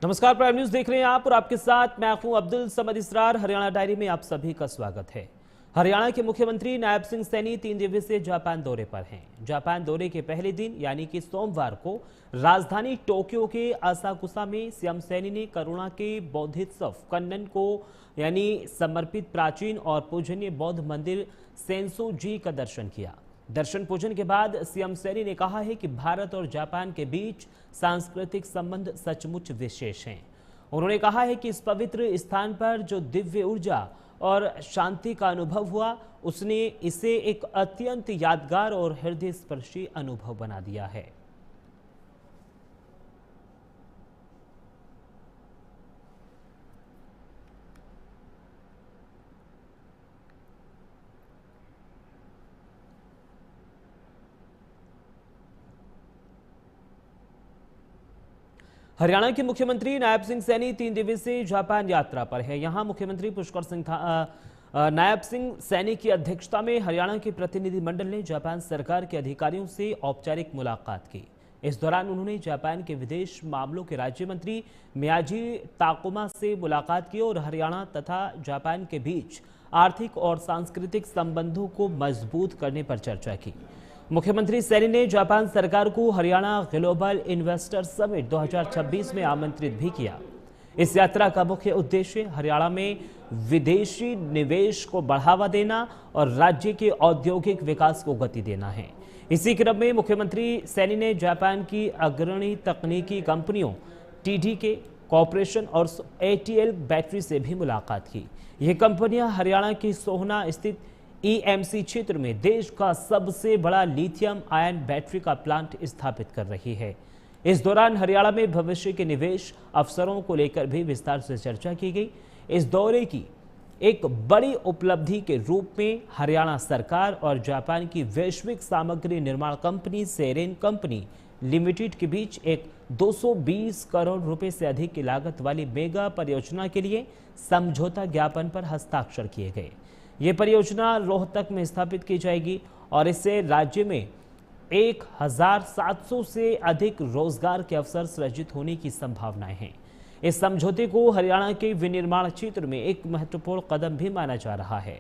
नमस्कार, prime news देख रहे हैं आप और आपके साथ मैं हूं अब्दुल समद इसरार। हरियाणा डायरी में आप सभी का स्वागत है। हरियाणा के मुख्यमंत्री नायब सिंह सैनी 3 दिवसीय जापान दौरे पर हैं। जापान दौरे के पहले दिन यानी कि सोमवार को राजधानी टोक्यो के असाकुसा में सीएम सैनी ने करुणा के बौद्धोत्सव कन्नन को यानी समर्पित प्राचीन और पूजनीय बौद्ध मंदिर सेंसो जी का दर्शन किया। दर्शन पूजन के बाद सीएम सैनी ने कहा है कि भारत और जापान के बीच सांस्कृतिक संबंध सचमुच विशेष हैं। उन्होंने कहा है कि इस पवित्र स्थान पर जो दिव्य ऊर्जा और शांति का अनुभव हुआ, उसने इसे एक अत्यंत यादगार और हृदय स्पर्शी अनुभव बना दिया है। हरियाणा के मुख्यमंत्री नायब सिंह सैनी 3 दिवसीय जापान यात्रा पर है। यहां मुख्यमंत्री पुष्कर सिंह नायब सिंह सैनी की अध्यक्षता में हरियाणा के प्रतिनिधिमंडल ने जापान सरकार के अधिकारियों से औपचारिक मुलाकात की। इस दौरान उन्होंने जापान के विदेश मामलों के राज्य मंत्री मियाजी ताकुमा से मुलाकात की और हरियाणा तथा जापान के बीच आर्थिक और सांस्कृतिक संबंधों को मजबूत करने पर चर्चा की। मुख्यमंत्री सैनी ने जापान सरकार को हरियाणा ग्लोबल इन्वेस्टर समिट 2026 में आमंत्रित भी किया। इस यात्रा का मुख्य उद्देश्य हरियाणा में विदेशी निवेश को बढ़ावा देना और राज्य के औद्योगिक विकास को गति देना है। इसी क्रम में मुख्यमंत्री सैनी ने जापान की अग्रणी तकनीकी कंपनियों TDK कॉर्पोरेशन और ATL बैटरी से भी मुलाकात की। ये कंपनियां हरियाणा की सोहना स्थित EMC क्षेत्र में देश का सबसे बड़ा लिथियम आयन बैटरी का प्लांट स्थापित कर रही है। इस दौरान हरियाणा में भविष्य के निवेश अवसरों को लेकर भी विस्तार से चर्चा की गई। इस दौरे की एक बड़ी उपलब्धि के रूप में हरियाणा सरकार और जापान की वैश्विक सामग्री निर्माण कंपनी सेरेन कंपनी लिमिटेड के बीच एक 220 करोड़ रुपए से अधिक की लागत वाली मेगा परियोजना के लिए समझौता ज्ञापन पर हस्ताक्षर किए गए। ये परियोजना रोहतक में स्थापित की जाएगी और इससे राज्य में 1700 से अधिक रोजगार के अवसर सृजित होने की संभावनाएं हैं। इस समझौते को हरियाणा के विनिर्माण क्षेत्र में एक महत्वपूर्ण कदम भी माना जा रहा है।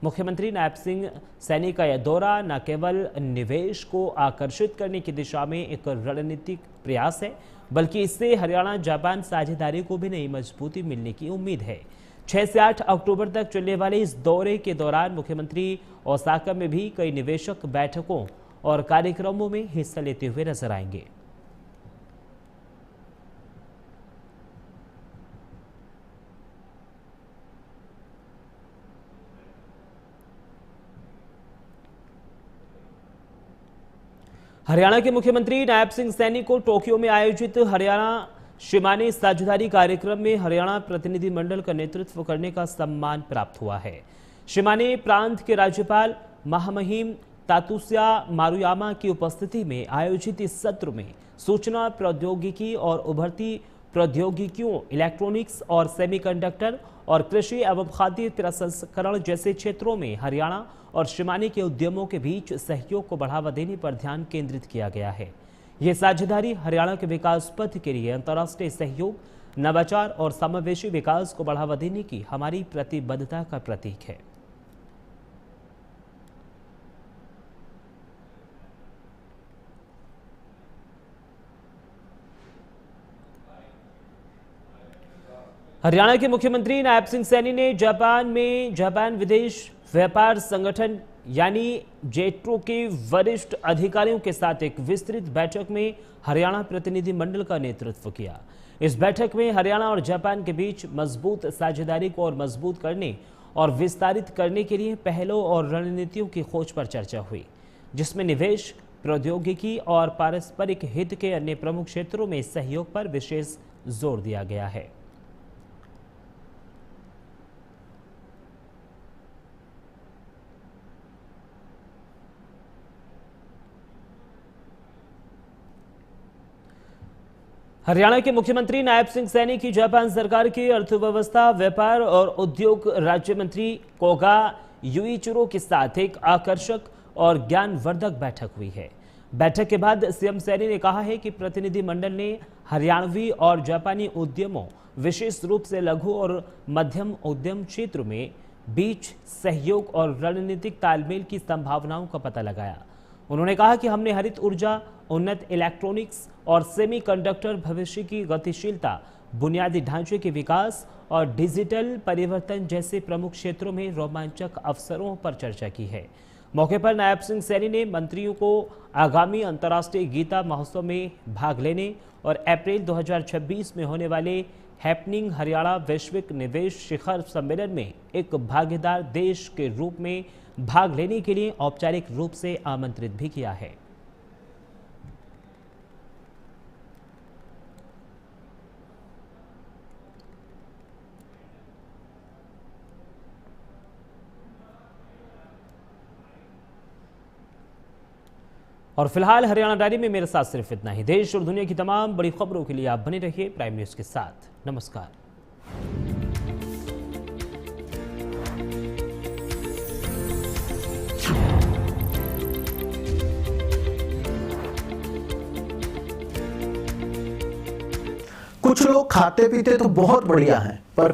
मुख्यमंत्री नायब सिंह सैनी का यह दौरा न केवल निवेश को आकर्षित करने की दिशा में एक रणनीतिक प्रयास है, बल्कि इससे हरियाणा जापान साझेदारी को भी नई मजबूती मिलने की उम्मीद है। 6 से 8 अक्टूबर तक चलने वाले इस दौरे के दौरान मुख्यमंत्री ओसाका में भी कई निवेशक बैठकों और कार्यक्रमों में हिस्सा लेते हुए नजर आएंगे। हरियाणा के मुख्यमंत्री नायब सिंह सैनी को टोक्यो में आयोजित हरियाणा शिमाने साझेदारी कार्यक्रम में हरियाणा प्रतिनिधिमंडल का नेतृत्व करने का सम्मान प्राप्त हुआ है। शिमाने प्रांत के राज्यपाल महामहिम तातुस्या मारुयामा की उपस्थिति में आयोजित इस सत्र में सूचना प्रौद्योगिकी और उभरती प्रौद्योगिकियों, इलेक्ट्रॉनिक्स और सेमीकंडक्टर और कृषि एवं खाद्य प्रसंस्करण जैसे क्षेत्रों में हरियाणा और शिमाने के उद्यमों के बीच सहयोग को बढ़ावा देने पर ध्यान केंद्रित किया गया है। यह साझेदारी हरियाणा के विकास पथ के लिए अंतर्राष्ट्रीय सहयोग, नवाचार और समावेशी विकास को बढ़ावा देने की हमारी प्रतिबद्धता का प्रतीक है। हरियाणा के मुख्यमंत्री नायब सिंह सैनी ने जापान में जापान विदेश व्यापार संगठन यानी जेट्रो के वरिष्ठ अधिकारियों के साथ एक विस्तृत बैठक में हरियाणा प्रतिनिधिमंडल का नेतृत्व किया। इस बैठक में हरियाणा और जापान के बीच मजबूत साझेदारी को और मजबूत करने और विस्तारित करने के लिए पहलों और रणनीतियों की खोज पर चर्चा हुई, जिसमें निवेश, प्रौद्योगिकी और पारस्परिक हित के अन्य प्रमुख क्षेत्रों में सहयोग पर विशेष जोर दिया गया है। हरियाणा के मुख्यमंत्री नायब सिंह सैनी की जापान सरकार की अर्थव्यवस्था, व्यापार और उद्योग राज्य मंत्री कोगा युइचिरो के साथ एक आकर्षक और ज्ञानवर्धक बैठक हुई है। बैठक के बाद सीएम सैनी ने कहा है कि प्रतिनिधिमंडल ने हरियाणवी और जापानी उद्यमों, विशेष रूप से लघु और मध्यम उद्यम क्षेत्र में बीच सहयोग और रणनीतिक तालमेल की संभावनाओं का पता लगाया। उन्होंने कहा कि हमने हरित ऊर्जा, उन्नत इलेक्ट्रॉनिक्स और सेमीकंडक्टर, भविष्य की गतिशीलता, बुनियादी ढांचे के विकास और डिजिटल परिवर्तन जैसे प्रमुख क्षेत्रों में रोमांचक अवसरों पर चर्चा की है। मौके पर नायब सिंह सैनी ने मंत्रियों को आगामी अंतर्राष्ट्रीय गीता महोत्सव में भाग लेने और अप्रैल 2026 में होने वाले हैपनिंग हरियाणा वैश्विक निवेश शिखर सम्मेलन में एक भागीदार देश के रूप में भाग लेने के लिए औपचारिक रूप से आमंत्रित भी किया है। और फिलहाल हरियाणा डायरी में मेरे साथ सिर्फ इतना ही। देश और दुनिया की तमाम बड़ी खबरों के लिए आप बने रहिए प्राइम न्यूज के साथ। नमस्कार। कुछ लोग खाते पीते तो बहुत बढ़िया हैं, पर